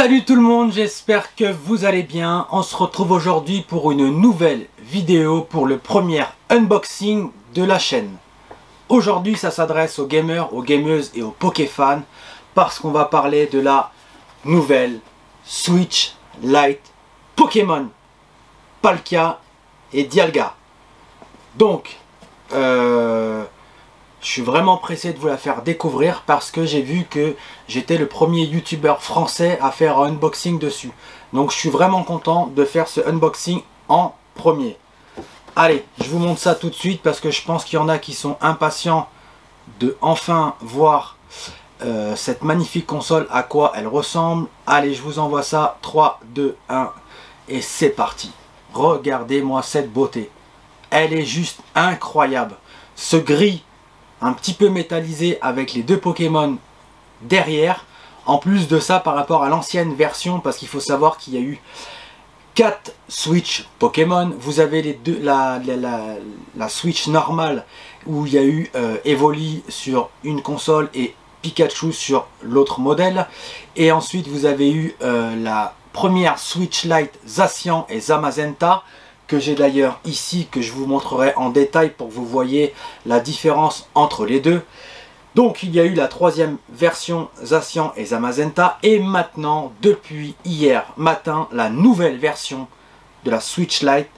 Salut tout le monde, j'espère que vous allez bien. On se retrouve aujourd'hui pour une nouvelle vidéo pour le premier unboxing de la chaîne. Aujourd'hui ça s'adresse aux gamers, aux gameuses et aux Pokéfans parce qu'on va parler de la nouvelle Switch Lite Pokémon Palkia et Dialga. Donc je suis vraiment pressé de vous la faire découvrir parce que j'ai vu que j'étais le premier youtubeur français à faire un unboxing dessus. Donc je suis vraiment content de faire ce unboxing en premier. Allez, je vous montre ça tout de suite parce que je pense qu'il y en a qui sont impatients de enfin voir cette magnifique console, à quoi elle ressemble. Allez, je vous envoie ça. 3, 2, 1 et c'est parti. Regardez-moi cette beauté. Elle est juste incroyable. Ce gris un petit peu métallisé avec les deux Pokémon derrière. En plus de ça, par rapport à l'ancienne version, parce qu'il faut savoir qu'il y a eu 4 Switch Pokémon. Vous avez les deux, la Switch normale où il y a eu Evoli sur une console et Pikachu sur l'autre modèle. Et ensuite vous avez eu la première Switch Lite Zacian et Zamazenta, que j'ai d'ailleurs ici, que je vous montrerai en détail pour que vous voyez la différence entre les deux. Donc il y a eu la troisième version Zacian et Zamazenta, et maintenant depuis hier matin la nouvelle version de la Switch Lite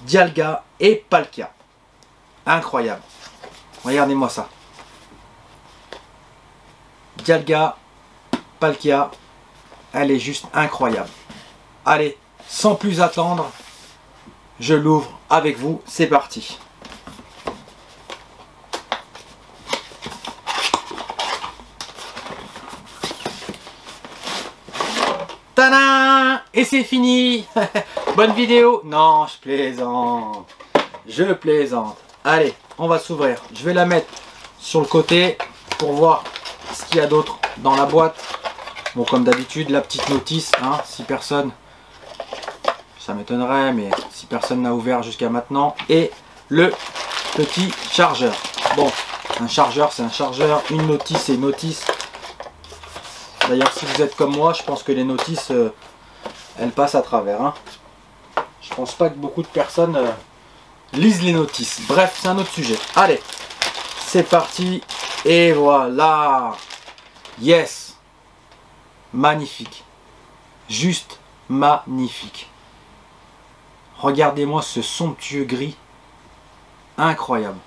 Dialga et Palkia. Incroyable, regardez-moi ça. Dialga, Palkia, elle est juste incroyable. Allez, sans plus attendre, je l'ouvre avec vous, c'est parti. Tadam! Et c'est fini. Bonne vidéo. Non, je plaisante. Je plaisante. Allez, on va s'ouvrir. Je vais la mettre sur le côté pour voir ce qu'il y a d'autre dans la boîte. Bon, comme d'habitude, la petite notice, hein, si personne... Ça m'étonnerait, mais si personne n'a ouvert jusqu'à maintenant. Et le petit chargeur. Bon, un chargeur, c'est un chargeur. Une notice, c'est une notice. D'ailleurs, si vous êtes comme moi, je pense que les notices, elles passent à travers. Hein. Je pense pas que beaucoup de personnes lisent les notices. Bref, c'est un autre sujet. Allez, c'est parti. Et voilà. Yes. Magnifique. Juste magnifique. Regardez-moi ce somptueux gris. Incroyable.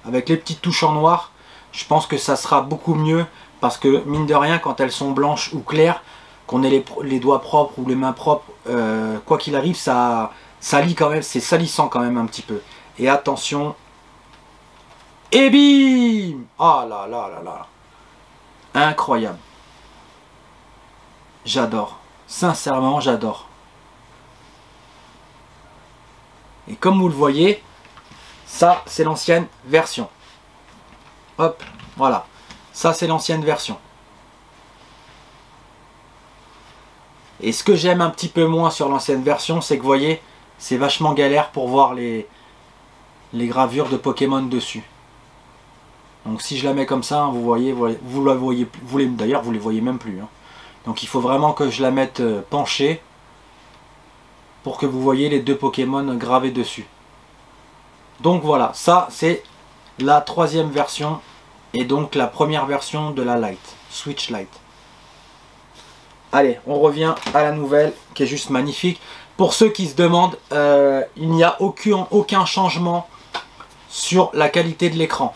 Avec les petites touches en noir, je pense que ça sera beaucoup mieux. Parce que mine de rien, quand elles sont blanches ou claires, qu'on ait les doigts propres ou les mains propres, quoi qu'il arrive, ça lit quand même, c'est salissant quand même un petit peu. Et attention. Et bim! Oh là là là là. Incroyable. J'adore. Sincèrement, j'adore. Et comme vous le voyez, ça c'est l'ancienne version. Hop, voilà. Ça c'est l'ancienne version. Et ce que j'aime un petit peu moins sur l'ancienne version, c'est que vous voyez, c'est vachement galère pour voir les gravures de Pokémon dessus. Donc si je la mets comme ça, hein, vous voyez, vous la voyez, d'ailleurs vous les voyez même plus. Hein. Donc il faut vraiment que je la mette penchée pour que vous voyez les deux Pokémon gravés dessus. Donc voilà, ça c'est la troisième version et donc la première version de la Lite, Switch Lite. Allez, on revient à la nouvelle qui est juste magnifique. Pour ceux qui se demandent, il n'y a aucun changement sur la qualité de l'écran.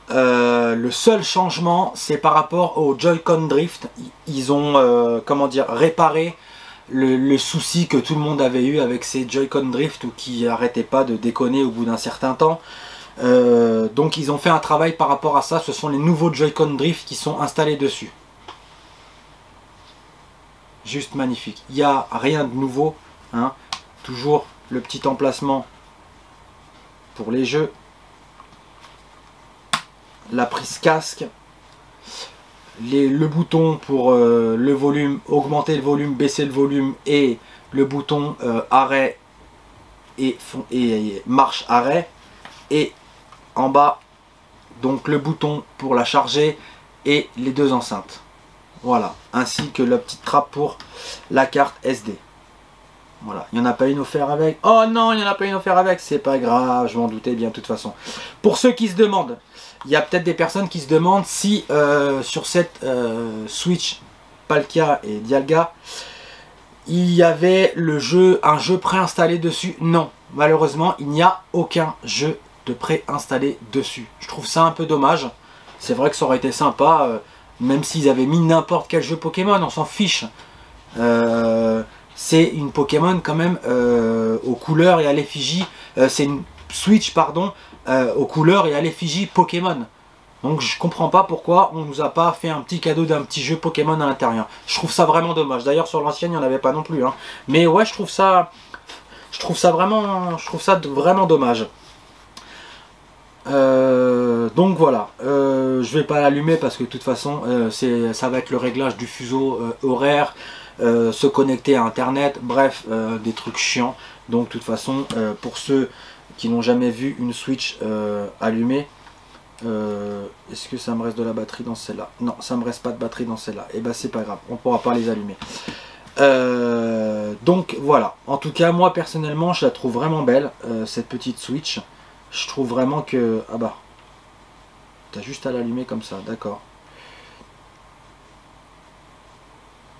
Le seul changement, c'est par rapport au Joy-Con Drift. Ils ont, comment dire, réparé le souci que tout le monde avait eu avec ces Joy-Con Drift ou qui n'arrêtaient pas de déconner au bout d'un certain temps. Donc ils ont fait un travail par rapport à ça. Ce sont les nouveaux Joy-Con Drift qui sont installés dessus. Juste magnifique. Il n'y a rien de nouveau. Hein. Toujours le petit emplacement pour les jeux. La prise casque. Le bouton pour le volume, augmenter le volume, baisser le volume, et le bouton arrêt et marche arrêt, et en bas donc le bouton pour la charger et les deux enceintes. Voilà, ainsi que la petite trappe pour la carte SD. Voilà, il n'y en a pas une offerte avec. Oh non, il n'y en a pas une offerte avec. C'est pas grave, je m'en doutais bien de toute façon. Pour ceux qui se demandent, il y a peut-être des personnes qui se demandent si sur cette Switch Palkia et Dialga, il y avait un jeu préinstallé dessus. Non, malheureusement, il n'y a aucun jeu de préinstallé dessus. Je trouve ça un peu dommage. C'est vrai que ça aurait été sympa, même s'ils avaient mis n'importe quel jeu Pokémon, on s'en fiche. C'est une Pokémon quand même aux couleurs et à l'effigie. C'est une Switch, pardon, aux couleurs et à l'effigie Pokémon. Donc je comprends pas pourquoi on nous a pas fait un petit cadeau d'un petit jeu Pokémon à l'intérieur. Je trouve ça vraiment dommage. D'ailleurs sur l'ancienne il n'y en avait pas non plus. Hein. Mais ouais, je trouve ça vraiment dommage. Donc voilà, je vais pas l'allumer parce que de toute façon ça va être le réglage du fuseau horaire, se connecter à internet, bref, des trucs chiants. Donc de toute façon pour ceux qui n'ont jamais vu une Switch allumée, est-ce que ça me reste de la batterie dans celle-là? Non, ça me reste pas de batterie dans celle-là. Et ben c'est pas grave, on pourra pas les allumer. Donc voilà, en tout cas moi personnellement je la trouve vraiment belle, cette petite Switch. Je trouve vraiment que... Ah bah, t'as juste à l'allumer comme ça, d'accord.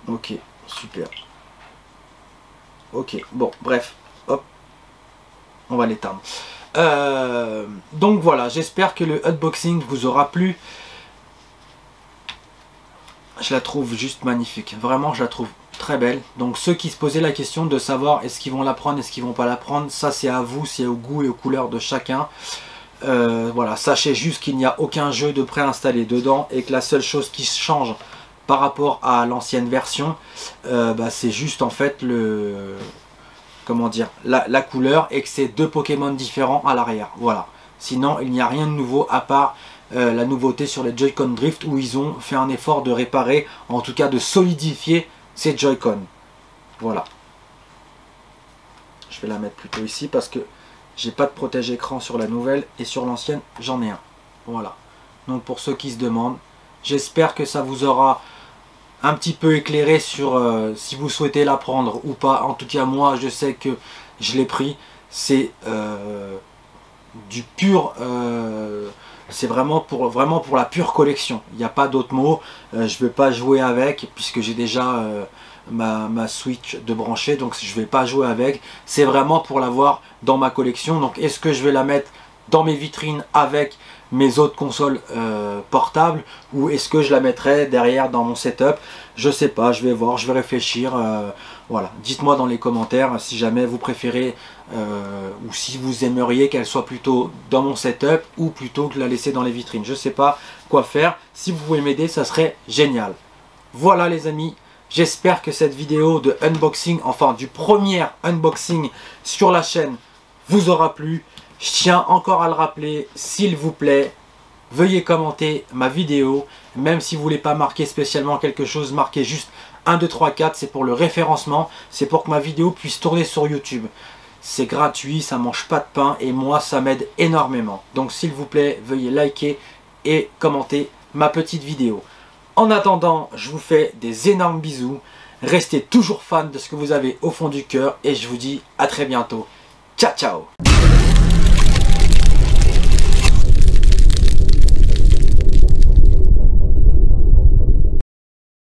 Ok, super. Ok, bon, bref, hop, on va l'éteindre. Donc voilà, j'espère que le unboxing vous aura plu. Je la trouve juste magnifique, vraiment je la trouve très belle. Donc ceux qui se posaient la question de savoir est-ce qu'ils vont la prendre, est-ce qu'ils vont pas la prendre, ça c'est à vous, c'est au goût et aux couleurs de chacun. Voilà, sachez juste qu'il n'y a aucun jeu de préinstallé dedans et que la seule chose qui change par rapport à l'ancienne version, c'est juste en fait le... Comment dire, la couleur, et que c'est deux Pokémon différents à l'arrière. Voilà. Sinon, il n'y a rien de nouveau à part la nouveauté sur les Joy-Con Drift où ils ont fait un effort de réparer, en tout cas de solidifier ces Joy-Con. Voilà. Je vais la mettre plutôt ici parce que j'ai pas de protège écran sur la nouvelle et sur l'ancienne j'en ai un. Voilà. Donc pour ceux qui se demandent, j'espère que ça vous aura un petit peu éclairé sur si vous souhaitez la prendre ou pas. En tout cas moi je sais que je l'ai pris. C'est du pur... c'est vraiment pour la pure collection. Il n'y a pas d'autre mot. Je ne vais pas jouer avec puisque j'ai déjà ma Switch de brancher. Donc je ne vais pas jouer avec. C'est vraiment pour l'avoir dans ma collection. Donc est-ce que je vais la mettre dans mes vitrines avec mes autres consoles portables ou est-ce que je la mettrai derrière dans mon setup? Je sais pas, je vais voir, je vais réfléchir. Voilà, dites-moi dans les commentaires si jamais vous préférez ou si vous aimeriez qu'elle soit plutôt dans mon setup ou plutôt que la laisser dans les vitrines. Je sais pas quoi faire. Si vous pouvez m'aider, ça serait génial. Voilà les amis, j'espère que cette vidéo de unboxing, enfin du premier unboxing sur la chaîne vous aura plu. Je tiens encore à le rappeler, s'il vous plaît, veuillez commenter ma vidéo. Même si vous ne voulez pas marquer spécialement quelque chose, marquez juste 1, 2, 3, 4. C'est pour le référencement. C'est pour que ma vidéo puisse tourner sur YouTube. C'est gratuit, ça ne mange pas de pain et moi ça m'aide énormément. Donc s'il vous plaît, veuillez liker et commenter ma petite vidéo. En attendant, je vous fais des énormes bisous. Restez toujours fan de ce que vous avez au fond du cœur et je vous dis à très bientôt. Ciao, ciao!